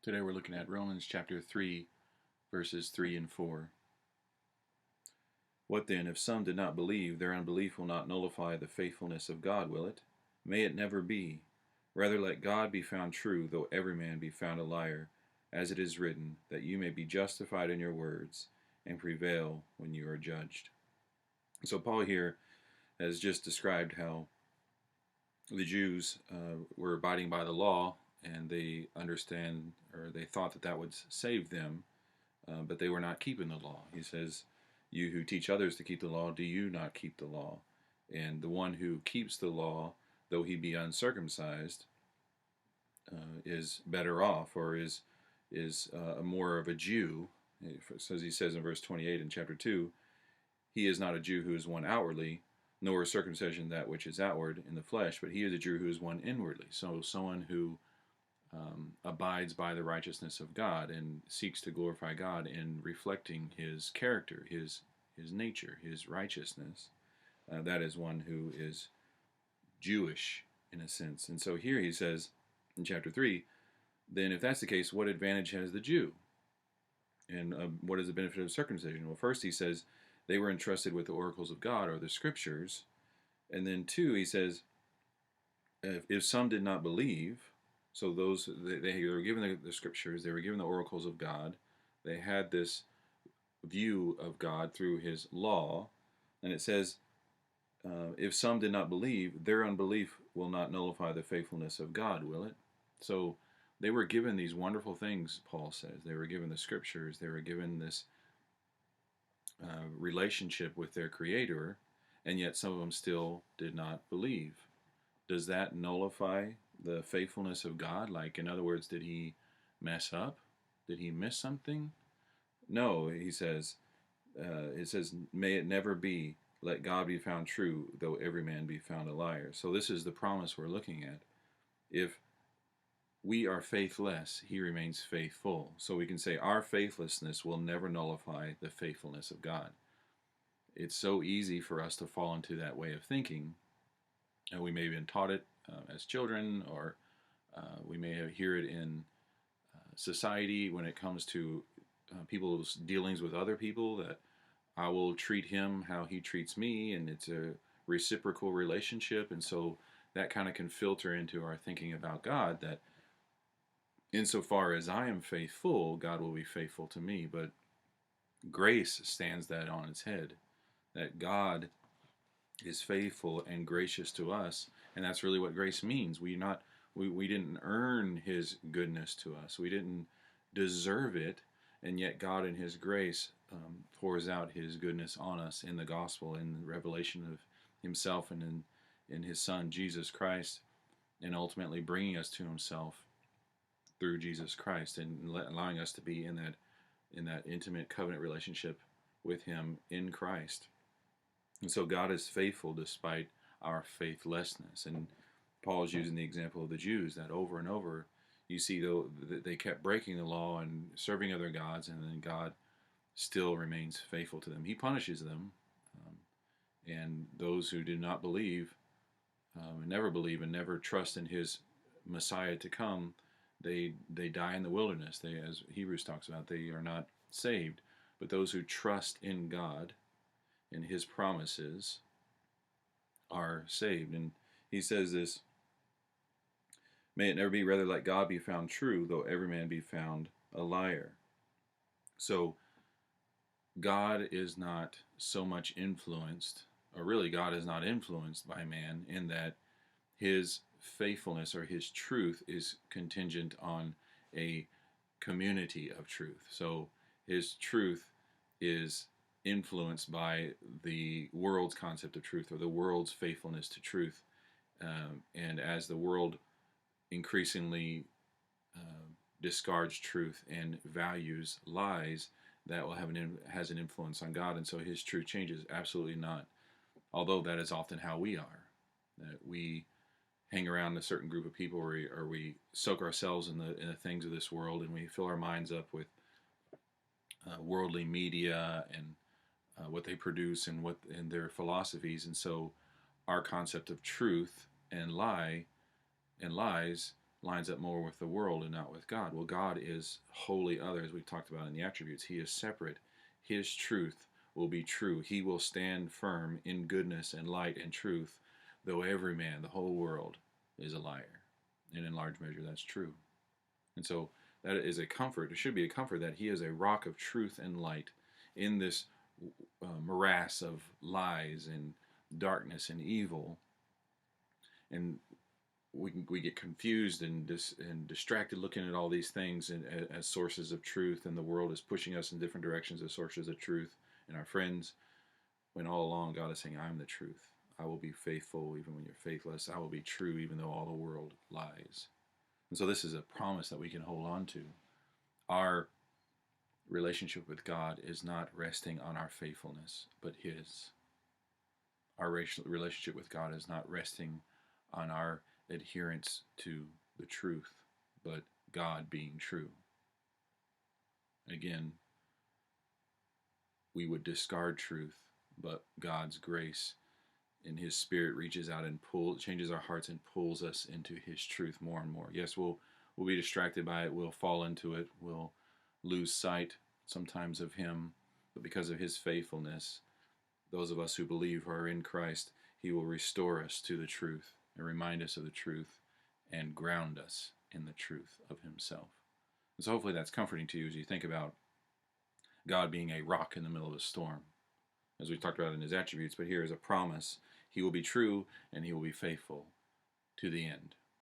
Today we're looking at Romans chapter 3, verses 3 and 4. What then, if some did not believe, their unbelief will not nullify the faithfulness of God, will it? May it never be. Rather let God be found true, though every man be found a liar, as it is written, that you may be justified in your words, and prevail when you are judged. So Paul here has just described how the Jews were abiding by the law, and they understand, or they thought that that would save them, but they were not keeping the law. He says, you who teach others to keep the law, do you not keep the law? And the one who keeps the law, though he be uncircumcised, is better off, or is more of a Jew. As he says in verse 28 in chapter 2, he is not a Jew who is one outwardly, nor is circumcision that which is outward in the flesh, but he is a Jew who is one inwardly. So someone who abides by the righteousness of God and seeks to glorify God in reflecting his character, his nature, his righteousness. That is one who is Jewish in a sense. And so here he says in chapter 3, then if that's the case, what advantage has the Jew? And what is the benefit of circumcision? Well, first he says they were entrusted with the oracles of God, or the scriptures. And then two, he says, if some did not believe, so those, they were given the scriptures, they were given the oracles of God, they had this view of God through his law, and it says, if some did not believe, their unbelief will not nullify the faithfulness of God, will it? So they were given these wonderful things, Paul says. They were given the scriptures, they were given this relationship with their Creator, and yet some of them still did not believe. Does that nullify the faithfulness of God? Like, in other words, did he mess up? Did he miss something? No, he says, it says, may it never be. Let God be found true, though every man be found a liar. So this is the promise we're looking at. If we are faithless, he remains faithful. So we can say our faithlessness will never nullify the faithfulness of God. It's so easy for us to fall into that way of thinking, and we may have been taught it as children, or we may hear it in society when it comes to people's dealings with other people, that I will treat him how he treats me, and it's a reciprocal relationship. And so that kind of can filter into our thinking about God, that insofar as I am faithful, God will be faithful to me. But grace stands that on its head, that God is faithful and gracious to us, and that's really what grace means. We didn't earn his goodness to us. We didn't deserve it, and yet God in his grace pours out his goodness on us in the gospel, in the revelation of himself, and in his Son Jesus Christ, and ultimately bringing us to himself through Jesus Christ, and allowing us to be in that intimate covenant relationship with him in Christ. And so God is faithful despite our faithlessness. And Paul is using the example of the Jews, that over and over you see, though, they kept breaking the law and serving other gods, and then God still remains faithful to them. He punishes them, and those who do not believe, never believe, and never trust in his Messiah to come, they die in the wilderness. They, as Hebrews talks about, they are not saved. But those who trust in God and his promises are saved. And he says this, may it never be, rather let God be found true, though every man be found a liar. So God is not so much influenced, or really God is not influenced by man, in that his faithfulness or his truth is contingent on a community of truth. So his truth is influenced by the world's concept of truth, or the world's faithfulness to truth. And as the world increasingly discards truth and values lies, that will has an influence on God. And so his truth changes? Absolutely not. Although that is often how we are. That we hang around a certain group of people, or we soak ourselves in the things of this world, and we fill our minds up with worldly media and what they produce, and their philosophies. And so our concept of truth and lies lines up more with the world and not with God. Well, God is wholly other, as we talked about in the attributes. He is separate. His truth will be true. He will stand firm in goodness and light and truth, though every man, the whole world, is a liar. And in large measure, that's true. And so that is a comfort. It should be a comfort that He is a rock of truth and light in this morass of lies and darkness and evil. And we get confused and distracted looking at all these things as sources of truth, and the world is pushing us in different directions as sources of truth, and our friends, when all along God is saying, I'm the truth. I will be faithful even when you're faithless. I will be true even though all the world lies. And so this is a promise that we can hold on to. Our relationship with God is not resting on our faithfulness, but His. Our relationship with God is not resting on our adherence to the truth, but God being true. Again, we would discard truth, but God's grace and His Spirit reaches out and changes our hearts and pulls us into His truth more and more. Yes, we'll be distracted by it. We'll fall into it. We'll lose sight sometimes of Him, but because of His faithfulness, those of us who believe who are in Christ, He will restore us to the truth and remind us of the truth and ground us in the truth of Himself. And so hopefully that's comforting to you as you think about God being a rock in the middle of a storm, as we talked about in His attributes, but here is a promise. He will be true and He will be faithful to the end.